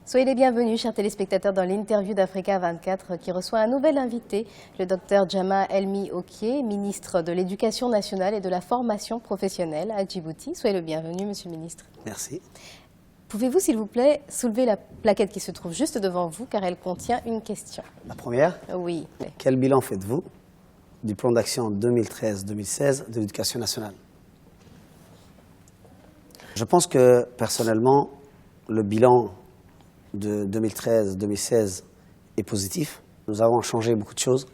Soyez les bienvenus, chers téléspectateurs, dans l'interview d'Africa 24 qui reçoit un nouvel invité, le docteur Djama Elmi Okié, ministre de l'Éducation nationale et de la formation professionnelle à Djibouti. Soyez le bienvenu, monsieur le ministre. Merci. Pouvez-vous, s'il vous plaît, soulever la plaquette qui se trouve juste devant vous, car elle contient une question. La première? Oui. Quel bilan faites-vous du plan d'action 2013-2016 de l'Éducation nationale? Je pense que, personnellement, le bilan de 2013-2016 est positif. Nous avons changé beaucoup de choses.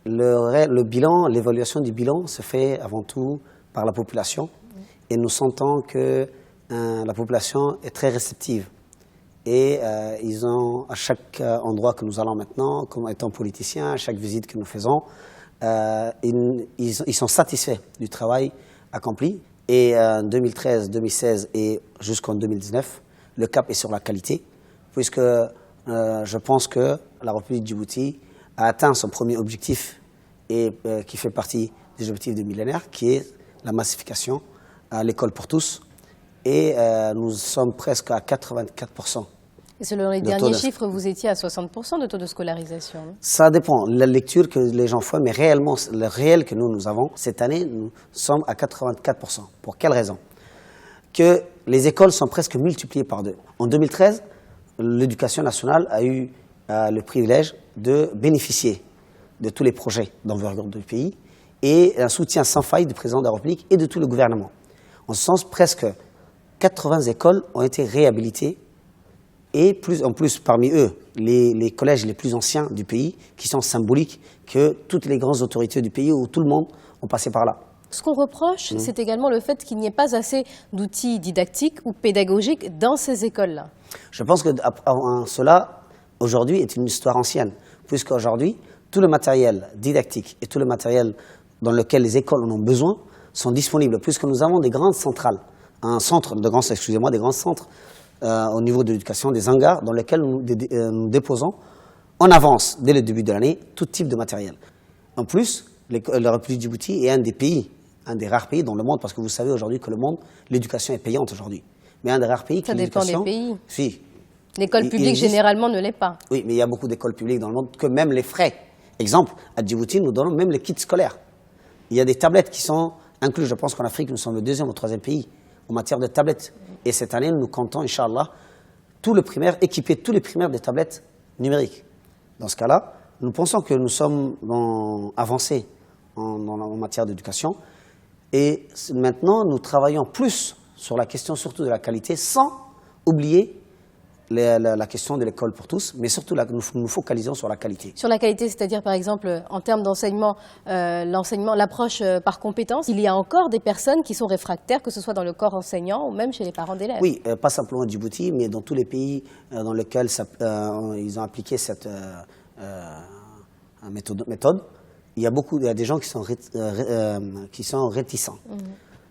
Le bilan, l'évaluation du bilan se fait avant tout par la population. Et nous sentons que la population est très réceptive. Et ils ont, à chaque endroit que nous allons maintenant, comme étant politiciens, à chaque visite que nous faisons, ils sont satisfaits du travail accompli. Et en 2013-2016 et jusqu'en 2019, le cap est sur la qualité, puisque je pense que la République de Djibouti a atteint son premier objectif, et qui fait partie des objectifs du millénaire, qui est la massification à l'école pour tous. Et nous sommes presque à 84%. Et selon les derniers chiffres, vous étiez à 60% de taux de scolarisation. Ça dépend, la lecture que les gens font, mais réellement, le réel que nous avons, cette année, nous sommes à 84%. Pour quelle raison? Que les écoles sont presque multipliées par 2. En 2013, l'éducation nationale a eu le privilège de bénéficier de tous les projets d'envergure du pays et un soutien sans faille du président de la République et de tout le gouvernement. En ce sens, presque 80 écoles ont été réhabilitées. Et en plus, parmi eux, les collèges les plus anciens du pays, qui sont symboliques, que toutes les grandes autorités du pays, où tout le monde ont passé par là. Ce qu'on reproche, c'est également le fait qu'il n'y ait pas assez d'outils didactiques ou pédagogiques dans ces écoles-là. Je pense que cela, aujourd'hui, est une histoire ancienne, puisqu'aujourd'hui, tout le matériel didactique et tout le matériel dans lequel les écoles en ont besoin sont disponibles, puisque nous avons des grandes centrales, des grands centres au niveau de l'éducation, des hangars dans lesquels nous déposons en avance, dès le début de l'année, tout type de matériel. En plus, la République de Djibouti est un des rares pays dans le monde, parce que vous savez aujourd'hui que le monde, l'éducation est payante aujourd'hui. Mais un des rares pays qui l'éducation... Ça dépend des pays. Si. L'école publique, généralement, ne l'est pas. Oui, mais il y a beaucoup d'écoles publiques dans le monde que même les frais. Exemple, à Djibouti, nous donnons même les kits scolaires. Il y a des tablettes qui sont incluses. Je pense qu'en Afrique, nous sommes le 2e ou 3e pays en matière de tablettes. Et cette année, nous comptons, Inch'Allah, équiper tous les primaires des tablettes numériques. Dans ce cas-là, nous pensons que nous sommes avancés en matière d'éducation. Et maintenant, nous travaillons plus sur la question surtout de la qualité, sans oublier la question de l'école pour tous, mais surtout nous focalisons sur la qualité. Sur la qualité, c'est-à-dire par exemple en termes d'enseignement, l'approche par compétences, il y a encore des personnes qui sont réfractaires, que ce soit dans le corps enseignant ou même chez les parents d'élèves. Oui, pas simplement à Djibouti, mais dans tous les pays dans lesquels ils ont appliqué cette méthode, il y a des gens qui sont réticents.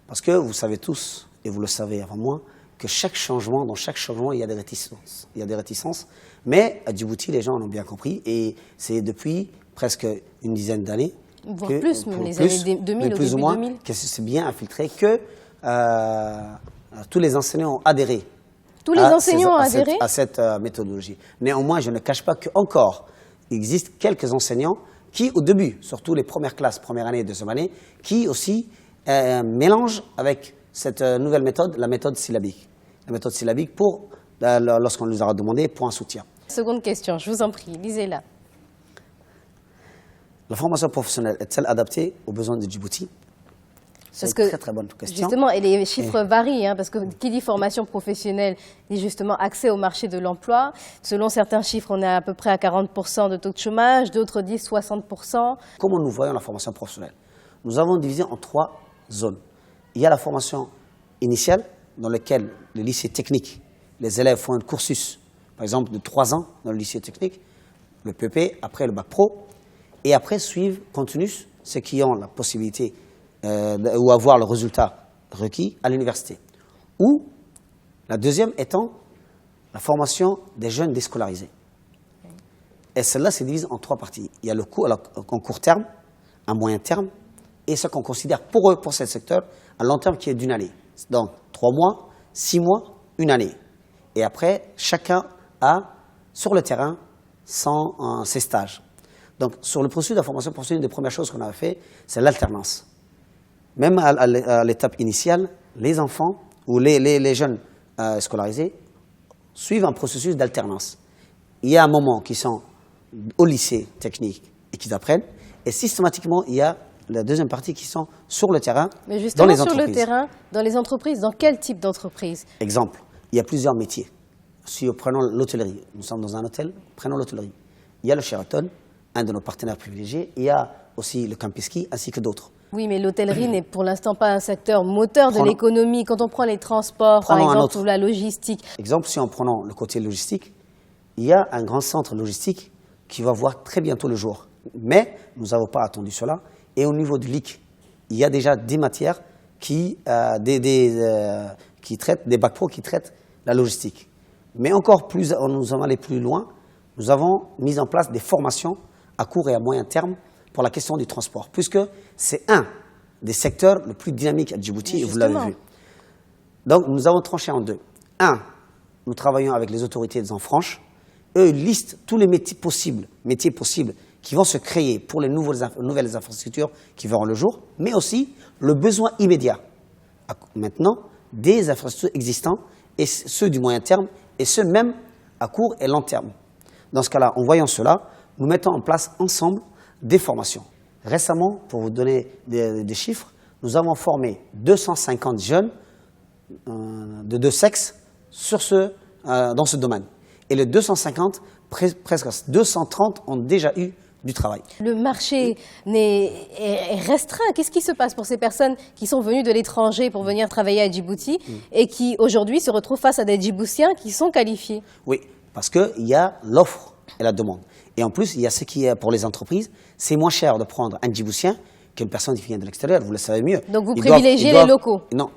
Parce que vous savez tous, et vous le savez avant moi, que dans chaque changement, il y a des réticences. Il y a des réticences, mais à Djibouti, les gens en ont bien compris, et c'est depuis presque une dizaine d'années, voire plus, même les années 2000, au début 2000, que c'est bien infiltré, que tous les enseignants ont adhéré. Tous les enseignants ont adhéré à cette méthodologie. Néanmoins, je ne cache pas qu'encore, il existe quelques enseignants qui, au début, surtout les premières classes, première année et deuxième année, qui aussi mélangent avec cette nouvelle méthode, la méthode syllabique. La méthode syllabique lorsqu'on nous aura demandé pour un soutien. Seconde question, je vous en prie, lisez-la. La formation professionnelle est-elle adaptée aux besoins de Djibouti? C'est une très très bonne question. Justement, et les chiffres varient, parce que qui dit formation professionnelle dit justement accès au marché de l'emploi. Selon certains chiffres, on est à peu près à 40% de taux de chômage, d'autres disent 60%. Comment nous voyons la formation professionnelle? Nous avons divisé en 3 zones. Il y a la formation initiale, dans laquelle le lycée technique, les élèves font un cursus, par exemple de 3 ans dans le lycée technique, le PP, après le bac pro, et après continuent ceux qui ont la possibilité ou avoir le résultat requis à l'université. Ou la deuxième étant la formation des jeunes déscolarisés. Et celle-là se divise en 3 parties. Il y a le cours en court terme, à moyen terme, et ce qu'on considère pour eux, pour ce secteur, à long terme qui est d'1 année. Donc 3 mois, 6 mois, 1 année. Et après, chacun a, sur le terrain, ses stages. Donc, sur le processus de la formation professionnelle, une des premières choses qu'on a fait, c'est l'alternance. Même à l'étape initiale, les enfants ou les jeunes scolarisés suivent un processus d'alternance. Il y a un moment qui sont au lycée technique et qu'ils apprennent, et systématiquement, il y a la deuxième partie qui sont sur le terrain, mais justement, dans les entreprises. sur le terrain, dans les entreprises, dans quel type d'entreprise? Exemple, il y a plusieurs métiers. Si nous prenons l'hôtellerie, nous sommes dans un hôtel, prenons l'hôtellerie. Il y a le Sheraton, un de nos partenaires privilégiés, il y a aussi le Kempinski, ainsi que d'autres. Oui, mais l'hôtellerie n'est pour l'instant pas un secteur moteur de l'économie. Quand on prend les transports, par exemple, ou la logistique. Exemple, si on prend le côté logistique, il y a un grand centre logistique qui va voir très bientôt le jour. Mais nous n'avons pas attendu cela. Et au niveau du LIC, il y a déjà des matières qui traitent, des bacs pro qui traitent la logistique. Mais encore plus, nous allons aller plus loin, nous avons mis en place des formations à court et à moyen terme pour la question du transport, puisque c'est un des secteurs le plus dynamique à Djibouti, et vous l'avez vu. Donc nous avons tranché en deux. Un, nous travaillons avec les autorités des Enfranches. Eux, ils listent tous les métiers possibles qui vont se créer pour les nouvelles infrastructures qui verront le jour, mais aussi le besoin immédiat. Maintenant, des infrastructures existantes, et ceux du moyen terme, et ceux même à court et long terme. Dans ce cas-là, en voyant cela, nous mettons en place ensemble des formations. Récemment, pour vous donner des chiffres, nous avons formé 250 jeunes de deux sexes dans ce domaine. Et les 250, presque 230 ont déjà eu du travail. Le marché est restreint. Qu'est-ce qui se passe pour ces personnes qui sont venues de l'étranger pour venir travailler à Djibouti et qui aujourd'hui se retrouvent face à des Djiboutiens qui sont qualifiés? Oui, parce qu'il y a l'offre et la demande. Et en plus, il y a ce qui est pour les entreprises, c'est moins cher de prendre un Djiboutien qu'une personne qui vient de l'extérieur, vous le savez mieux. Donc vous privilégiez les locaux? Non,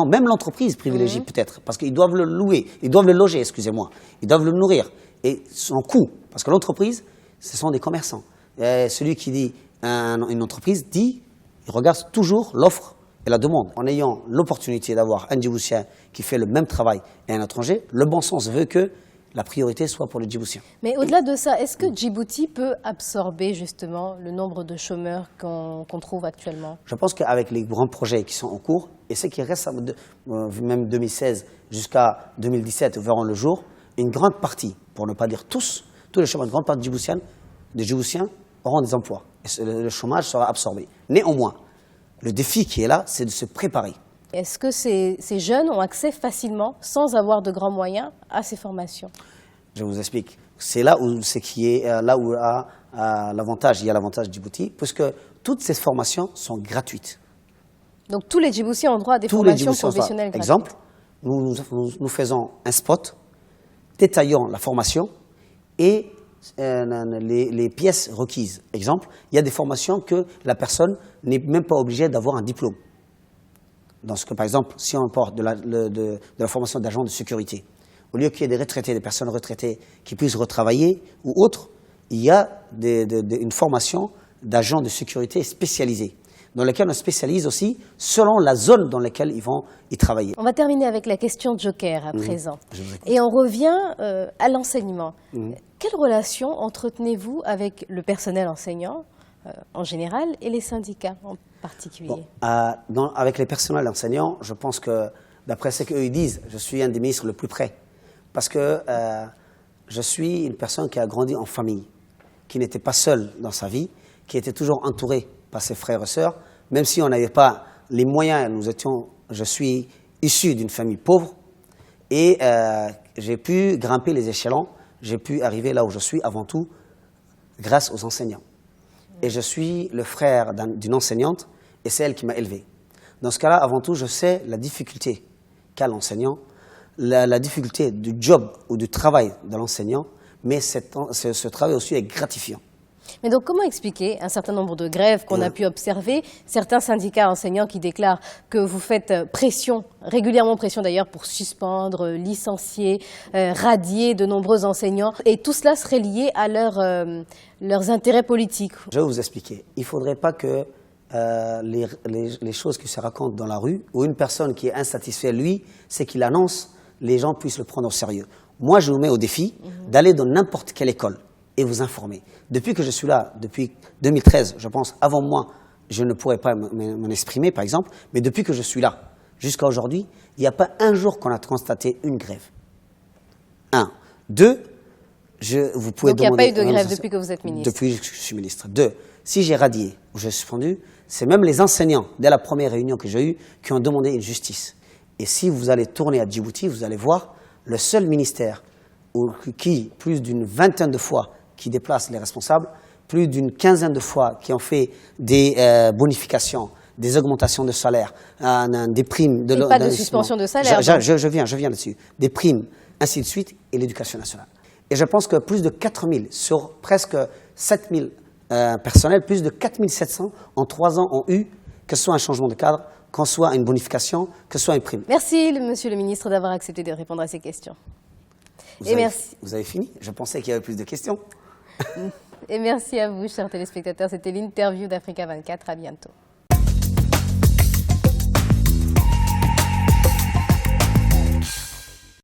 même l'entreprise privilégie peut-être, parce qu'ils doivent le louer, ils doivent le loger, excusez-moi, ils doivent le nourrir. Et son coût, parce que l'entreprise, ce sont des commerçants. Et celui qui dit une entreprise il regarde toujours l'offre et la demande. En ayant l'opportunité d'avoir un Djiboutien qui fait le même travail et un étranger, le bon sens veut que la priorité soit pour les Djiboutiens. Mais au-delà de ça, est-ce que Djibouti peut absorber justement le nombre de chômeurs qu'on trouve actuellement? Je pense qu'avec les grands projets qui sont en cours, et ceux qui restent même 2016 jusqu'à 2017 verront le jour, une grande partie, pour ne pas dire tous les chômeurs, une grande partie des Djiboutiens auront des emplois. Et le chômage sera absorbé. Néanmoins, le défi qui est là, c'est de se préparer. Est-ce que ces jeunes ont accès facilement, sans avoir de grands moyens, à ces formations? Je vous explique. C'est là où l'avantage, il y a l'avantage de Djibouti, puisque toutes ces formations sont gratuites. Donc tous les Djiboutiens ont droit à des formations professionnelles gratuites. Exemple, nous faisons un spot détaillant la formation et les pièces requises. Exemple, il y a des formations que la personne n'est même pas obligée d'avoir un diplôme. Dans ce que, par exemple, si on porte de la formation d'agent de sécurité, au lieu qu'il y ait des retraités, des personnes retraitées qui puissent retravailler ou autres, il y a une formation d'agents de sécurité spécialisés, dans laquelle on spécialise aussi selon la zone dans laquelle ils vont y travailler. On va terminer avec la question joker à présent. Et on revient à l'enseignement. Quelle relation entretenez-vous avec le personnel enseignant en général et les syndicats en particulier? Avec les personnels enseignants, je pense que, d'après ce qu'eux disent, je suis un des ministres le plus près. Parce que je suis une personne qui a grandi en famille, qui n'était pas seule dans sa vie, qui était toujours entourée par ses frères et sœurs, même si on n'avait pas les moyens. Je suis issu d'une famille pauvre et j'ai pu grimper les échelons, j'ai pu arriver là où je suis avant tout grâce aux enseignants. Et je suis le frère d'une enseignante et c'est elle qui m'a élevé. Dans ce cas-là, avant tout, je sais la difficulté qu'a l'enseignant, la difficulté du job ou du travail de l'enseignant, mais ce travail aussi est gratifiant. Mais donc, comment expliquer un certain nombre de grèves qu'on a pu observer, certains syndicats enseignants qui déclarent que vous faites pression, régulièrement pression d'ailleurs, pour suspendre, licencier, radier de nombreux enseignants, et tout cela serait lié à leurs intérêts politiques? Je vais vous expliquer. Il ne faudrait pas que les choses qui se racontent dans la rue, ou une personne qui est insatisfaite, lui, c'est qu'il annonce les gens puissent le prendre au sérieux. Moi, je vous mets au défi d'aller dans n'importe quelle école et vous informer. Depuis que je suis là, depuis 2013, je pense, avant moi, je ne pourrais pas m'en exprimer, par exemple, mais depuis que je suis là, jusqu'à aujourd'hui, il n'y a pas un jour qu'on a constaté une grève. 1. 2, vous pouvez Donc il n'y a pas eu de demander- grève depuis que vous êtes ministre. Depuis que je suis ministre. 2, si j'ai radié ou j'ai suspendu, c'est même les enseignants, dès la première réunion que j'ai eue, qui ont demandé une justice. Et si vous allez tourner à Djibouti, vous allez voir le seul ministère qui, plus d'une vingtaine de fois, qui déplace les responsables, plus d'une quinzaine de fois qui ont fait des bonifications, des augmentations de salaire, des primes de Et pas de suspension de salaire. Je viens là-dessus. Des primes, ainsi de suite, et l'éducation nationale. Et je pense que plus de 4000 sur presque 7000 personnels, plus de 4700 en 3 ans ont eu, que ce soit un changement de cadre, que ce soit une bonification, que ce soit une prime. Merci, monsieur le ministre, d'avoir accepté de répondre à ces questions. Merci. Vous avez fini? Je pensais qu'il y avait plus de questions. Et merci à vous, chers téléspectateurs. C'était l'interview d'Africa 24. À bientôt.